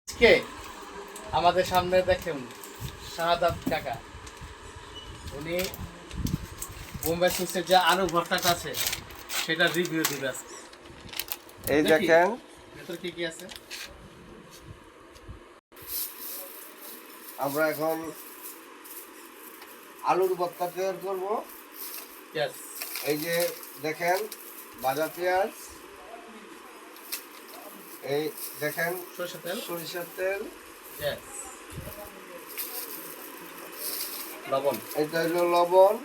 কে আমাদের সামনে দেখেন শাহাদাত কাকা, উনি বোম্বে সুইটসের যে আলু ভর্তাটা আছে সেটা রিভিউ দিবে আজকে। এই দেখেন ভেতরে কি কি আছে। আমরা এখন আলুর ভর্তা তৈরি করব। ইয়েস, এই যে দেখেন ভাজা পেঁয়াজ, এই দেখেন সরষের তেল, সরিষার তেল, ইয়েস, লবণ। এটা হলো লবণ,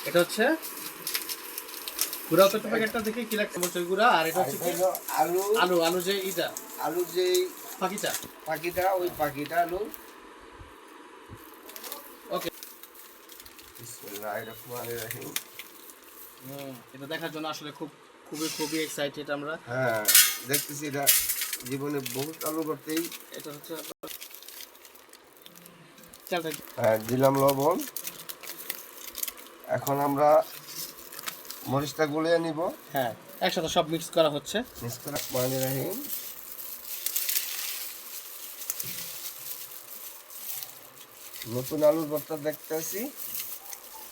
এটা হচ্ছে গুঁড়া করতে প্যাকেটটা দেখে কি লাগছে মরিচের গুঁড়া, আর এটা হচ্ছে কি আলু আলু আলু যে ইটা আলু যেই পাখিটা। পাখিটা, ওই পাখিটা আলু। ওকে, বিসমিল্লাহির রহমানির রহিম। এটা দেখার জন্য আসলে খুবই এক্সাইটেড আমরা। হ্যাঁ, দেখতেছি এটা জীবনে বহুত আলু করতেই। এটা হচ্ছে চালটা। হ্যাঁ, দিলাম লবণ। এখন আমরা মরিচটা গুলিয়ে নিব। হ্যাঁ, একসাথে সব মিক্স করা হচ্ছে। বিসমিল্লাহির রহমানির রহিম। নতুন আলুর ভর্তা দেখতেছি,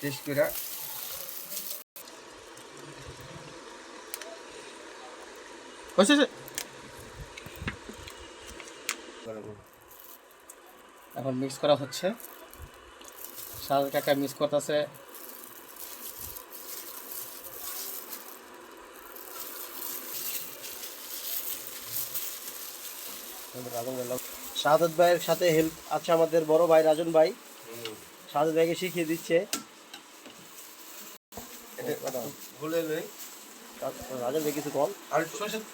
টেস্ট করে। হয়েছে, এখন মিক্স করা হচ্ছে। শাহাদাত কাকা মিক্স করতেছে। শাহাদাত ভাইয়ের সাথে হেল্প আছে আমাদের বড় ভাই রাজন ভাই। শাহাদাত ভাইকে শিখিয়ে দিচ্ছে। গুলে লই। রাজন ভাই কিছু কল। আর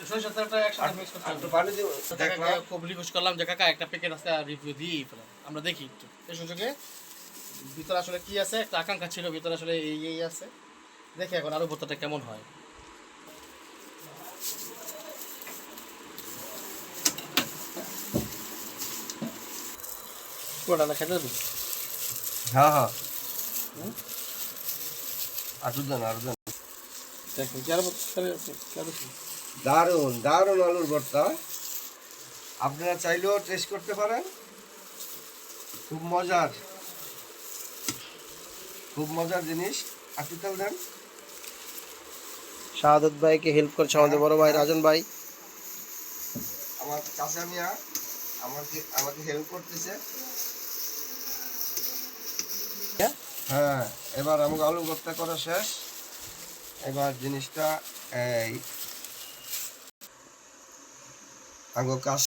সরষের তেলটা একসাথে মিক্স করতে একটু হবে। পানি দিব। কাকাকে খুব রিকোয়েস্ট করলাম যে কাকা একটা প্যাকেট আছে রিভিউ দিই ফেলাম, আমরা দেখি একটু এই সুযোগে ভিতরে আসলে কি আছে। একটা আকাঙ্ক্ষা ছিল ভিতরে আসলে এই আছে। দেখি এখন আলু ভর্তাটা কেমন হয়। পুরোটা না খেতে দেবো। হ্যাঁ হ্যাঁ, আটু দেন আরো দেন। দেখুন কি আলু দারুণ দারুণ আলুর ভর্তা। আপনারা চাইলেও টেস্ট করতে পারেন। খুব মজার, খুব মজার জিনিস। আটু তেল দেন। শাহাদাত ভাইকে হেল্প করছে আমাদের বড় ভাই রাজন ভাই। আমার কাছে মিয়া আমাকে হেল্প করতেছে। হ্যাঁ, এবার আমাকে আলু ভর্তা করা শেষ। এবার জিনিসটা এই কাজ